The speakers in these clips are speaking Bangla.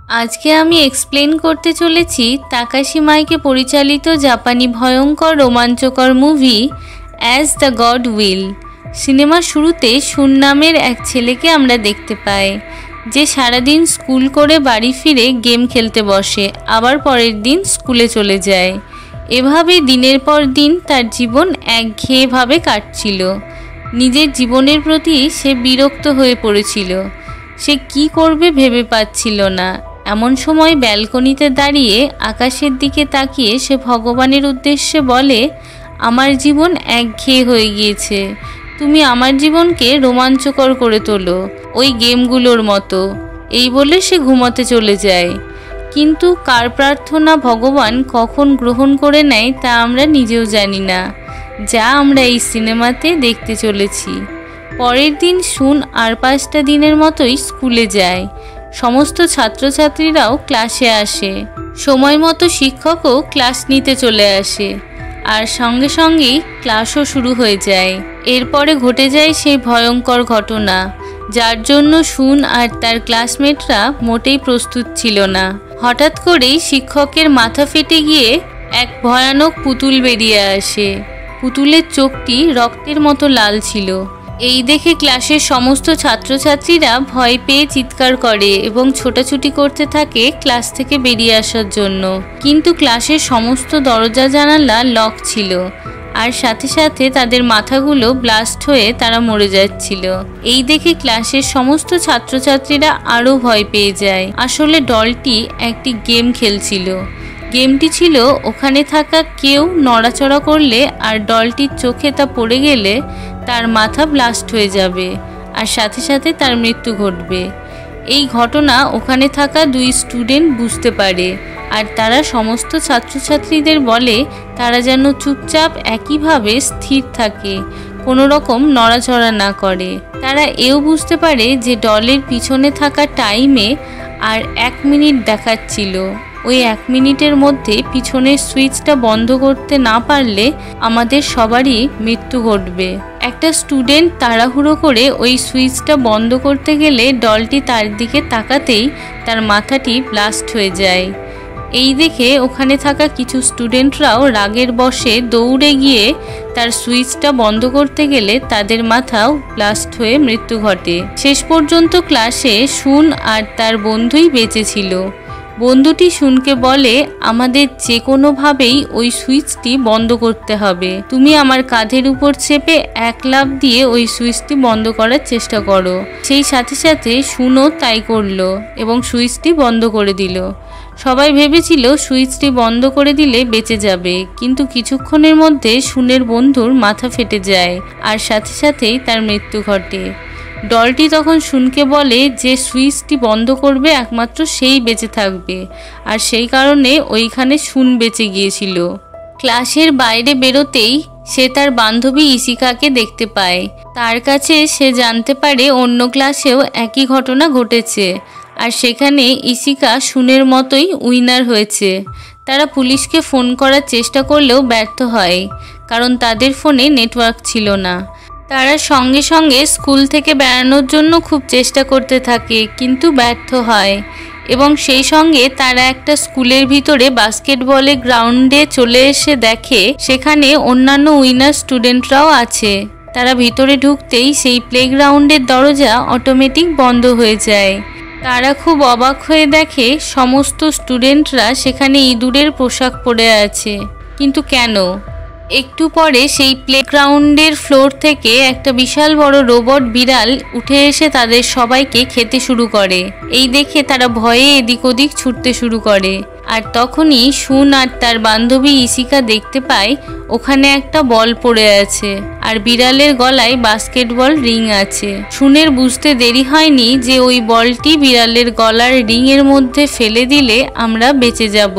আজকে আমি এক্সপ্লেন করতে চলেছি তাকাশি মাইকে পরিচালিত জাপানি ভয়ঙ্কর রোমাঞ্চকর movie as the god will. সিনেমার শুরুতে শুন নামের এক ছেলেকে আমরা দেখতে পাই, যে সারাদিন স্কুল করে বাড়ি ফিরে গেম খেলতে বসে, আবার পরের দিন স্কুলে চলে যায়। এভাবে দিনের পর দিন তার জীবন একঘেয়েভাবে কাটছিল। নিজের জীবনের প্রতি সে বিরক্ত হয়ে পড়েছিল। সে কি করবে ভেবে পাচ্ছিল না। এমন সময় ব্যালকনিতে দাঁড়িয়ে আকাশের দিকে তাকিয়ে সে ভগবানের উদ্দেশ্যে বলে, আমার জীবন একঘেয়ে হয়ে গিয়েছে, তুমি আমার জীবনকে রোমাঞ্চকর করে তোলো ওই গেমগুলোর মতো। এই বলে সে ঘুমাতে চলে যায়। কিন্তু কার প্রার্থনা ভগবান কখন গ্রহণ করে নেয় তা আমরা নিজেও জানি না, যা আমরা এই সিনেমাতে দেখতে চলেছি। পরের দিন শুন আর 5টা দিনের মতোই স্কুলে যায়। সমস্ত ছাত্রছাত্রীরাও ক্লাসে আসে, সময় মতো শিক্ষকও ক্লাস নিতে চলে আসে, আর সঙ্গে সঙ্গেই ক্লাসও শুরু হয়ে যায়। এরপরে ঘটে যায় সেই ভয়ঙ্কর ঘটনা, যার জন্য শুন আর তার ক্লাসমেটরা মোটেই প্রস্তুত ছিল না। হঠাৎ করেই শিক্ষকের মাথা ফেটে গিয়ে এক ভয়ানক পুতুল বেরিয়ে আসে। পুতুলের চোখটি রক্তের মতো লাল ছিল। এই দেখে ক্লাসের সমস্ত ছাত্রছাত্রীরা ভয় পেয়ে চিৎকার করে এবং ছোটাছুটি করতে থাকে ক্লাস থেকে বেরিয়ে আসার জন্য। কিন্তু ক্লাসের সমস্ত দরজা জানালা লক ছিল, আর সাথে সাথে তাদের মাথাগুলো ব্লাস্ট হয়ে তারা মরে যাচ্ছিল। এই দেখে ক্লাসের সমস্ত ছাত্রছাত্রীরা আরও ভয় পেয়ে যায়। আসলে ডলটি একটি গেম খেলছিল। গেমটি ছিল ওখানে থাকা কেউ নড়াচড়া করলে আর ডলটির চোখে তা পড়ে গেলে তার মাথা ব্লাস্ট হয়ে যাবে, আর সাথে সাথে তার মৃত্যু ঘটবে। এই ঘটনা ওখানে থাকা 2 স্টুডেন্ট বুঝতে পারে, আর তারা সমস্ত ছাত্রছাত্রীদের বলে তারা যেন চুপচাপ একইভাবে স্থির থাকে, কোনো রকম নড়াচড়া না করে। তারা এও বুঝতে পারে যে ডলের পিছনে থাকা টাইমে আর 1 মিনিট দেখাচ্ছিল। ওই 1 মিনিটের মধ্যে পিছনের সুইচটা বন্ধ করতে না পারলে আমাদের সবারই মৃত্যু ঘটবে। একটা স্টুডেন্ট তাড়াহুড়ো করে ওই সুইচটা বন্ধ করতে গেলে ডলটি তার দিকে তাকাতেই তার মাথাটি ব্লাস্ট হয়ে যায়। এই দেখে ওখানে থাকা কিছু স্টুডেন্টরাও রাগের বশে দৌড়ে গিয়ে তার সুইচটা বন্ধ করতে গেলে তাদের মাথাও ব্লাস্ট হয়ে মৃত্যু ঘটে। শেষ পর্যন্ত ক্লাসে শুন আর তার বন্ধুই বেঁচে ছিল। বন্ধুটি শুনকে বলে, আমাদের যে কোনোভাবেই ওই সুইচটি বন্ধ করতে হবে। তুমি আমার কাঁধের উপর চেপে 1 লাফ দিয়ে ওই সুইচটি বন্ধ করার চেষ্টা করো। সেই সাথে সাথে শুনও তাই করলো এবং সুইচটি বন্ধ করে দিল। সবাই ভেবেছিল সুইচটি বন্ধ করে দিলে বেঁচে যাবে, কিন্তু কিছুক্ষণের মধ্যে শুনের বন্ধুর মাথা ফেটে যায় আর সাথে সাথেই তার মৃত্যু ঘটে। ডলটি তখন শুনকে বলে যে সুইচটি বন্ধ করবে একমাত্র সেই বেঁচে থাকবে, আর সেই কারণে ওইখানে শুন বেঁচে গিয়েছিল। ক্লাসের বাইরে বেরোতেই সে তার বান্ধবী ইসিকাকে দেখতে পায়। তার কাছে সে জানতে পারে অন্য ক্লাসেও একই ঘটনা ঘটেছে, আর সেখানে ইসিকা শুনের মতোই উইনার হয়েছে। তারা পুলিশকে ফোন করার চেষ্টা করলেও ব্যর্থ হয়, কারণ তাদের ফোনে নেটওয়ার্ক ছিল না। তারা সঙ্গে সঙ্গে স্কুল থেকে বেড়ানোর জন্য খুব চেষ্টা করতে থাকে, কিন্তু ব্যর্থ হয়। এবং সেই সঙ্গে তারা একটা স্কুলের ভিতরে বাস্কেটবলের গ্রাউন্ডে চলে এসে দেখে সেখানে অন্যান্য উইনার স্টুডেন্টরাও আছে। তারা ভিতরে ঢুকতেই সেই প্লেগ্রাউন্ডের দরজা অটোমেটিক বন্ধ হয়ে যায়। তারা খুব অবাক হয়ে দেখে সমস্ত স্টুডেন্টরা সেখানে ইঁদুরের পোশাক পরে আছে। কিন্তু কেন? একটু পরে সেই প্লেগ্রাউন্ডের ফ্লোর থেকে একটা বিশাল বড় রোবট বিড়াল উঠে এসে তাদের সবাইকে খেতে শুরু করে। এই দেখে তারা ভয়ে এদিক ওদিক ছুটতে শুরু করে। আর তখনই শুন আর তার বান্ধবী ইসিকা দেখতে পায় ওখানে একটা বল পড়ে আছে, আর বিড়ালের গলায় বাস্কেটবল রিং আছে। শুনের বুঝতে দেরি হয়নি যে ওই বলটি বিড়ালের গলার রিংয়ের মধ্যে ফেলে দিলে আমরা বেঁচে যাব।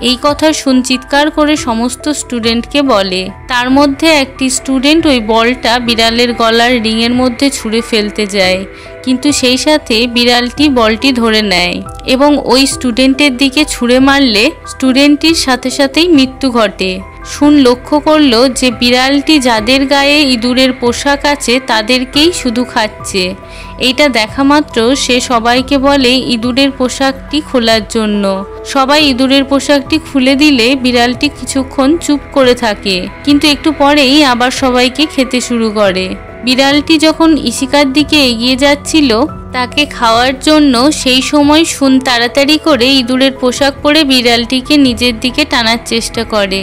এই কথা শুন চিৎকার করে সমস্ত স্টুডেন্টকে বলে। তার মধ্যে একটি স্টুডেন্ট ওই বলটা বিড়ালের গলার রিংয়ের মধ্যে ছুঁড়ে ফেলতে যায়, কিন্তু সেই সাথে বিড়ালটি বলটি ধরে নেয় এবং ওই স্টুডেন্টের দিকে ছুঁড়ে মারলে স্টুডেন্টটির সাথে সাথেই মৃত্যু ঘটে। শুন লক্ষ্য করলো যে বিড়ালটি যাদের গায়ে ইঁদুরের পোশাক আছে তাদেরকেই শুধু খাচ্ছে। এইটা দেখা মাত্র সে সবাইকে বলে ইঁদুরের পোশাকটি খোলার জন্য। সবাই ইঁদুরের পোশাকটি খুলে দিলে বিড়ালটি কিছুক্ষণ চুপ করে থাকে, কিন্তু একটু পরেই আবার সবাইকে খেতে শুরু করে। বিড়ালটি যখন ইশিকার দিকে এগিয়ে যাচ্ছিল তাকে খাওয়ার জন্য, সেই সময় শুন তাড়াতাড়ি করে ইঁদুরের পোশাক পরে বিড়ালটিকে নিজের দিকে টানার চেষ্টা করে,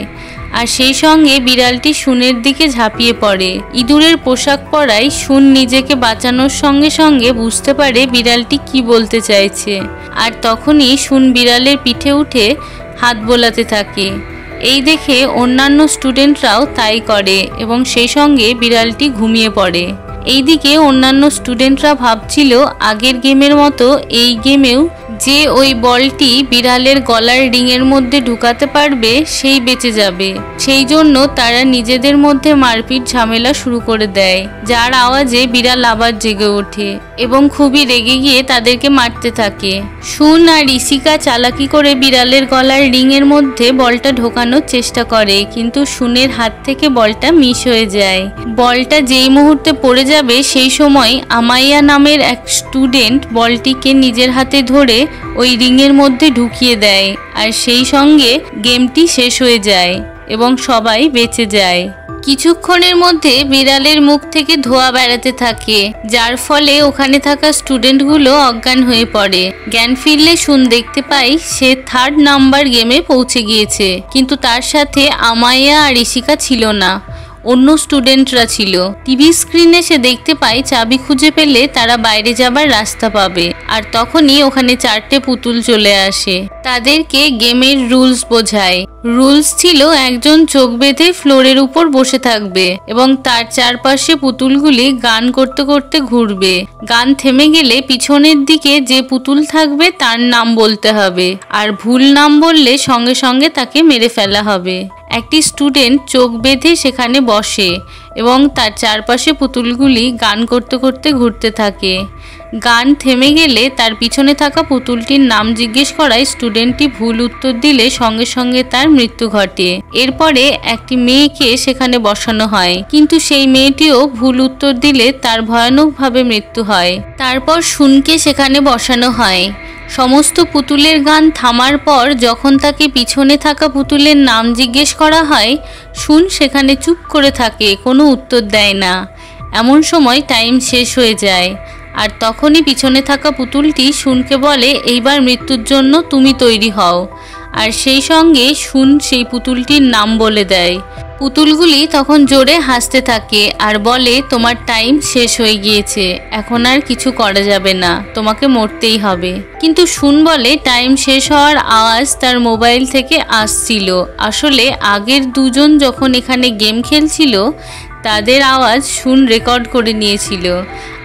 আর সেই সঙ্গে বিড়ালটি শুনের দিকে ঝাঁপিয়ে পড়ে। ইঁদুরের পোশাক পরায় শুন নিজেকে বাঁচানোর সঙ্গে সঙ্গে বুঝতে পারে বিড়ালটি কি বলতে চাইছে, আর তখনই শুন বিড়ালের পিঠে উঠে হাত বোলাতে থাকে। এই দেখে অন্যান্য স্টুডেন্টরাও তাই করে এবং সেই সঙ্গে বিড়ালটি ঘুমিয়ে পড়ে। এইদিকে অন্যান্য স্টুডেন্টরা ভাবছিল আগের গেমের মতো এই গেমেও যে ওই বলটি বিড়ালের গলার রিংয়ের মধ্যে ঢুকাতে পারবে সেই বেঁচে যাবে। সেই জন্য তারা নিজেদের মধ্যে মারপিট ঝামেলা শুরু করে দেয়, যার আওয়াজে বিড়াল আবার জেগে ওঠে এবং খুবই রেগে গিয়ে তাদেরকে মারতে থাকে। শুন আর ইশিকা চালাকি করে বিড়ালের গলার রিংয়ের মধ্যে বলটা ঢোকানোর চেষ্টা করে, কিন্তু শুনের হাত থেকে বলটা মিস হয়ে যায়। বলটা যেই মুহূর্তে পড়ে যাবে সেই সময় আমাইয়া নামের এক স্টুডেন্ট বলটিকে নিজের হাতে ধরে ওই রিংয়ের মধ্যে ঢুকিয়ে দেয়, আর সেই সঙ্গে গেমটি শেষ হয়ে যায় এবং সবাই বেঁচে যায়। কিছুক্ষণের মধ্যে বিড়ালের মুখ থেকে ধোঁয়া বেড়াতে থাকে, যার ফলে ওখানে থাকা স্টুডেন্টগুলো অজ্ঞান হয়ে পড়ে। জ্ঞান ফিরলে শুন দেখতে পাই সে 3rd নাম্বার গেমে পৌঁছে গিয়েছে, কিন্তু তার সাথে আমাইয়া আর ইশিকা ছিল না, অন্য স্টুডেন্টরা ছিল। টিভি স্ক্রিনে সে দেখতে পায় চাবি খুঁজে পেলে তারা বাইরে যাবার রাস্তা পাবে, আর তখনই ওখানে 4টে পুতুল চলে আসে। তাদেরকে গেমের রুলস বোঝায়। রুলস ছিল একজন চোখ বেঁধে ফ্লোরের উপর বসে থাকবে এবং তার চারপাশে পুতুলগুলি গান করতে করতে ঘুরবে। গান থেমে গেলে পিছনের দিকে যে পুতুল থাকবে তার নাম বলতে হবে, আর ভুল নাম বললে সঙ্গে সঙ্গে তাকে মেরে ফেলা হবে। একটি স্টুডেন্ট চোখ বেঁধে সেখানে বসে এবং তার চারপাশে পুতুলগুলি গান করতে করতে ঘুরতে থাকে। গান থেমে গেলে তার পিছনে থাকা পুতুলটির নাম জিজ্ঞেস করায় স্টুডেন্টটি ভুল উত্তর দিলে সঙ্গে সঙ্গে তার মৃত্যু ঘটে। এরপরে একটি মেয়েকে সেখানে বসানো হয়, কিন্তু সেই মেয়েটিও ভুল উত্তর দিলে তার ভয়ানকভাবে মৃত্যু হয়। তারপর শুনকে সেখানে বসানো হয়। সমস্ত পুতুলের গান থামার পর যখন তাকে পিছনে থাকা পুতুলের নাম জিজ্ঞেস করা হয়, শুন সেখানে চুপ করে থাকে, কোনো উত্তর দেয় না। এমন সময় টাইম শেষ হয়ে যায়, আর তখনই পিছনে থাকা পুতুলটি শুনকে বলে এইবার মৃত্যুর জন্য তুমি তৈরি হও, আর সেই সঙ্গে শুন সেই পুতুলটির নাম বলে দেয়। পুতুলগুলি তখন জোরে হাসতে থাকে আর বলে তোমার টাইম শেষ হয়ে গিয়েছে, এখন আর কিছু করা যাবে না, তোমাকে মরতেই হবে। কিন্তু শুন বলে টাইম শেষ হওয়ার আওয়াজ তার মোবাইল থেকে আসছিল। আসলে আগের দুজন যখন এখানে গেম খেলছিল তাদের আওয়াজ শুন রেকর্ড করে নিয়েছিল,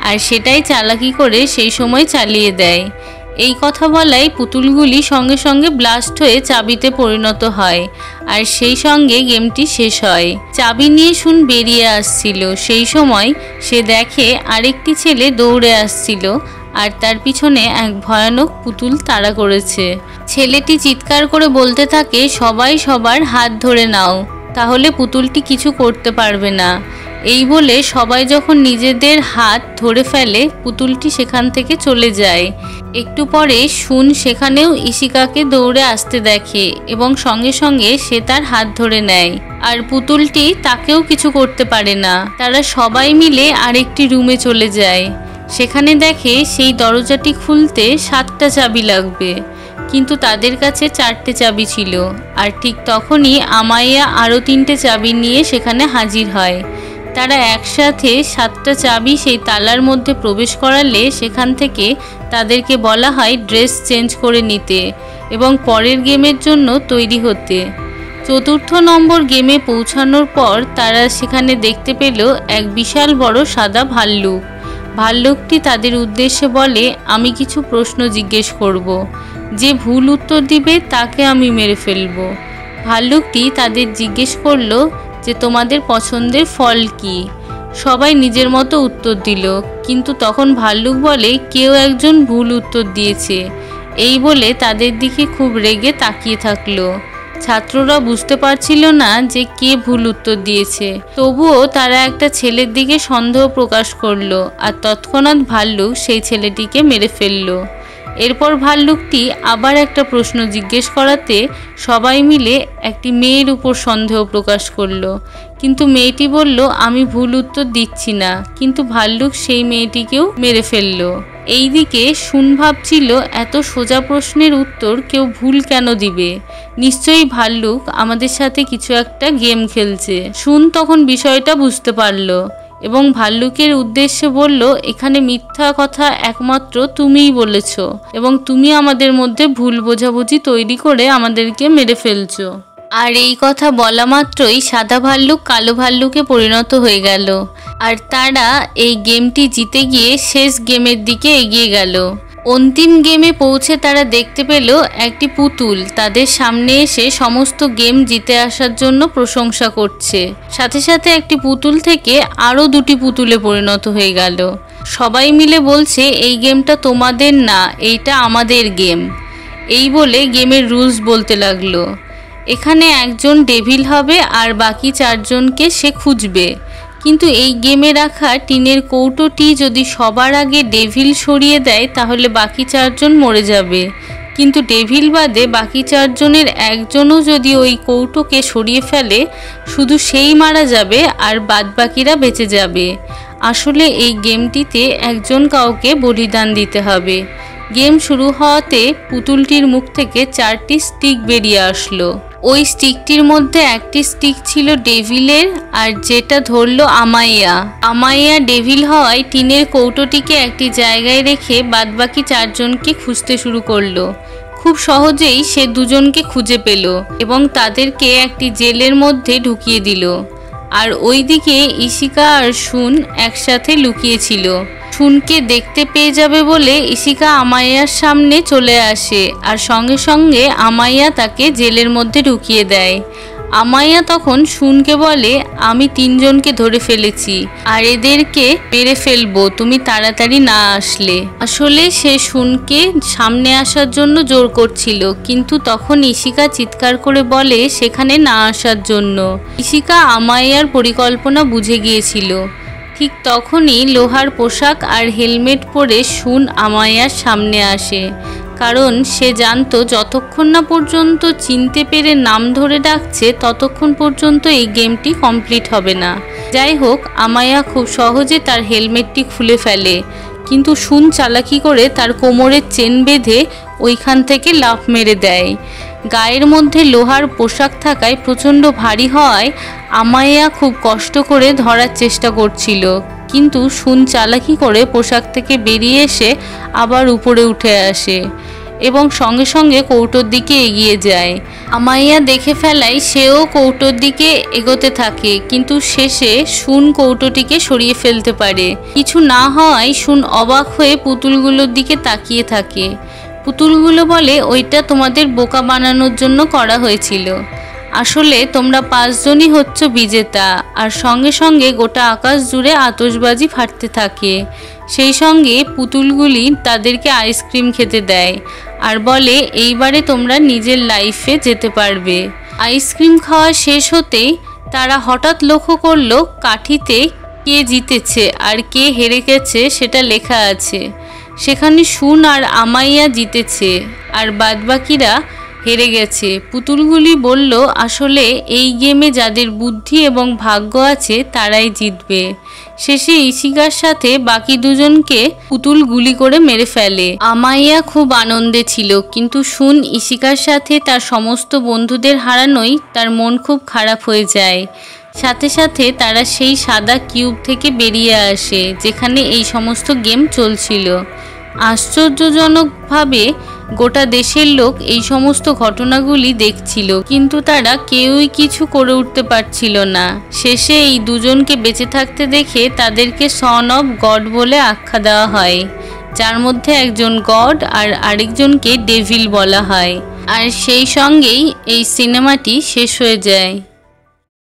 আর সেটাই চালাকি করে সেই সময় চালিয়ে দেয়। এই কথা বলাই পুতুলগুলি সঙ্গে সঙ্গে ব্লাস্ট হয়ে চাবিতে পরিণত হয়, আর সেই সঙ্গে গেমটি শেষ হয়। চাবি নিয়ে শুন বেরিয়ে আসছিল, সেই সময় সে দেখে আরেকটি ছেলে দৌড়ে আসছিল আর তার পিছনে এক ভয়ানক পুতুল তাড়া করেছে। ছেলেটি চিৎকার করে বলতে থাকে সবাই সবার হাত ধরে নাও, তাহলে পুতুলটি কিছু করতে পারবে না। এই বলে সবাই যখন নিজেদের হাত ধরে ফেলে পুতুলটি সেখান থেকে চলে যায়। একটু পরে শুন সেখানেও ইশিকাকে দৌড়ে আসতে দেখে এবং সঙ্গে সঙ্গে সে তার হাত ধরে নেয়, আর পুতুলটি তাকেও কিছু করতে পারে না। তারা সবাই মিলে আরেকটি রুমে চলে যায়। সেখানে দেখে সেই দরজাটি খুলতে 7টা চাবি লাগবে, কিন্তু তাদের কাছে 4টে চাবি ছিল। আর ঠিক তখনই আমাইয়া আরও 3টে চাবি নিয়ে সেখানে হাজির হয়। তারা একসাথে 7টা চাবি সেই তালার মধ্যে প্রবেশ করালে সেখান থেকে তাদেরকে বলা হয় ড্রেস চেঞ্জ করে নিতে এবং পরের গেমের জন্য তৈরি হতে। 4র্থ নম্বর গেমে পৌঁছানোর পর তারা সেখানে দেখতে পেল এক বিশাল বড় সাদা ভাল্লুক। ভাল্লুকটি তাদের উদ্দেশ্যে বলে আমি কিছু প্রশ্ন জিজ্ঞেস করব, যে ভুল উত্তর দিবে তাকে আমি মেরে ফেলব। ভাল্লুকটি তাদের জিজ্ঞেস করলো যে তোমাদের পছন্দের ফল কি। সবাই নিজের মতো উত্তর দিল, কিন্তু তখন ভাল্লুক বলে কেউ একজন ভুল উত্তর দিয়েছে। এই বলে তাদের দিকে খুব রেগে তাকিয়ে থাকলো। ছাত্ররা বুঝতে পারছিল না যে কে ভুল উত্তর দিয়েছে। তবুও তারা একটা ছেলের দিকে সন্দেহ প্রকাশ করলো আর তৎক্ষণাৎ ভাল্লুক সেই ছেলেটিকে মেরে ফেললো। এরপর ভাল্লুকটি আবার একটা প্রশ্ন জিজ্ঞেস করাতে সবাই মিলে একটি মেয়ের উপর সন্দেহ প্রকাশ করলো, কিন্তু মেয়েটি বলল আমি ভুল উত্তর দিচ্ছি না, কিন্তু ভাল্লুক সেই মেয়েটিকেও মেরে ফেললো। এইদিকে শুন ভাবছিল এত সোজা প্রশ্নের উত্তর কেউ ভুল কেন দিবে, নিশ্চয়ই ভাল্লুক আমাদের সাথে কিছু একটা গেম খেলছে। শুন তখন বিষয়টা বুঝতে পারলো এবং ভাল্লুকের উদ্দেশ্যে বলল, এখানে মিথ্যা কথা একমাত্র তুমিই বলেছ এবং তুমি আমাদের মধ্যে ভুল বোঝাবুঝি তৈরি করে আমাদেরকে মেরে ফেলছো। আর এই কথা বলা মাত্রই সাদা ভাল্লুক কালো ভাল্লুকে পরিণত হয়ে গেল আর তারা এই গেমটি জিতে গিয়ে শেষ গেমের দিকে এগিয়ে গেল। অন্তিম গেমে পৌঁছে তারা দেখতে পেল একটি পুতুল তাদের সামনে এসে সমস্ত গেম জিতে আসার জন্য প্রশংসা করছে। সাথে সাথে একটি পুতুল থেকে আরও দুটি পুতুলে পরিণত হয়ে গেল। সবাই মিলে বলছে এই গেমটা তোমাদের না, এইটা আমাদের গেম। এই বলে গেমের রুলস বলতে লাগলো। এখানে একজন ডেভিল হবে আর বাকি চারজনকে সে খুঁজবে, কিন্তু এই গেমে রাখা টিনের কৌটোটি যদি সবার আগে ডেভিল সরিয়ে দেয় তাহলে বাকি চারজন মরে যাবে, কিন্তু ডেভিল বাদে বাকি চারজনের একজনও যদি ওই কৌটোকে সরিয়ে ফেলে শুধু সেই মারা যাবে আর বাদবাকিরা বেঁচে যাবে। আসলে এই গেমটিতে একজন কাউকে বলিদান দিতে হবে। গেম শুরু হওয়াতে পুতুলটির মুখ থেকে 4টি স্টিক বেরিয়ে আসলো। ওই স্টিকটির মধ্যে একটি স্টিক ছিল ডেভিলের আর যেটা ধরলো আমাইয়া। আমাইয়া ডেভিল হওয়ায় টিনের কৌটোটিকে একটি জায়গায় রেখে বাদবাকি চারজনকে খুঁজতে শুরু করলো। খুব সহজেই সে দুজনকে খুঁজে পেল এবং তাদেরকে একটি জেলের মধ্যে ঢুকিয়ে দিল। আর ওইদিকে ইশিকা আর শুন একসাথে লুকিয়েছিল। শুনকে দেখতে পেয়ে যাবে বলে ইশিকা আমাইয়ার সামনে চলে আসে আর সঙ্গে সঙ্গে আমাইয়া তাকে জেলের মধ্যে ঢুকিয়ে দেয়। আমাইয়া তখন শুনকে বলে, আমি 3 জনকে ধরে ফেলেছি আর এদেরকে মেরে ফেলবো তুমি তাড়াতাড়ি না আসলে। আসলে সে শুনকে সামনে আসার জন্য জোর করছিল, কিন্তু তখন ইশিকা চিৎকার করে বলে সেখানে না আসার জন্য। ইশিকা আমাইয়ার পরিকল্পনা বুঝে গিয়েছিল। ঠিক তখনই লোহার পোশাক আর হেলমেট পরে শুন আমাইয়ার সামনে আসে, কারণ সে জানতো যতক্ষণ না পর্যন্ত চিনতে পেরে নাম ধরে ডাকছে ততক্ষণ পর্যন্ত এই গেমটি কমপ্লিট হবে না। যাই হোক, আমাইয়া খুব সহজে তার হেলমেটটি খুলে ফেলে, কিন্তু শুন চালাকি করে তার কোমরের চেন বেঁধে ওইখান থেকে লাফ মেরে দেয়। গায়ের মধ্যে লোহার পোশাক থাকায় প্রচণ্ড ভারী হওয়ায় আমাইয়া খুব কষ্ট করে ধরার চেষ্টা করছিল, কিন্তু শুন চালাকি করে পোশাক থেকে বেরিয়ে এসে আবার উপরে উঠে আসে এবং সঙ্গে সঙ্গে কৌটোর দিকে এগিয়ে যায়। আমাইয়া দেখে ফেলায় সেও কৌটোর দিকে এগোতে থাকে, কিন্তু শেষে শুন কৌটোটিকে সরিয়ে ফেলতে পারে। কিছু না হওয়ায় শুন অবাক হয়ে পুতুলগুলোর দিকে তাকিয়ে থাকে। পুতুলগুলো বলে, ওইটা তোমাদের বোকা বানানোর জন্য করা হয়েছিল। আসলে তোমরা 5 জনই হচ্ছ বিজেতা। আর সঙ্গে সঙ্গে গোটা আকাশ জুড়ে আতশবাজি ফাটতে থাকে। সেই সঙ্গে পুতুলগুলি তাদেরকে আইসক্রিম খেতে দেয় আর বলে এইবারে তোমরা নিজের লাইফে যেতে পারবে। আইসক্রিম খাওয়া শেষ হতেই তারা হঠাৎ লক্ষ্য করলো কাঠিতে কে জিতেছে আর কে হেরে গেছে সেটা লেখা আছে। সেখানে শুন আর আমাইয়া জিতেছে আর বাদবাকিরা হেরে গেছে। পুতুলগুলি বলল, আসলে এই গেমে যাদের বুদ্ধি এবং ভাগ্য আছে তারাই জিতবে। শেষে ইশিকার সাথে বাকি 2 জনকে পুতুল গুলি করে মেরে ফেলে। আমাইয়া খুব আনন্দে ছিল, কিন্তু শুন ইশিকার সাথে তার সমস্ত বন্ধুদের হারানোই তার মন খুব খারাপ হয়ে যায়। সাথে সাথে তারা সেই সাদা কিউব থেকে বেরিয়ে আসে যেখানে এই সমস্ত গেম চলছিল। আশ্চর্যজনকভাবে গোটা দেশের লোক এই সমস্ত ঘটনাগুলি দেখছিল, কিন্তু তারা কেউই কিছু করে উঠতে পারছিল না। শেষে এই 2 জনকে বেঁচে থাকতে দেখে তাদেরকে সন অফ গড বলে আখ্যা দেওয়া হয়, যার মধ্যে একজন গড আর আরেকজনকে ডেভিল বলা হয়। আর সেই সঙ্গেই এই সিনেমাটি শেষ হয়ে যায়।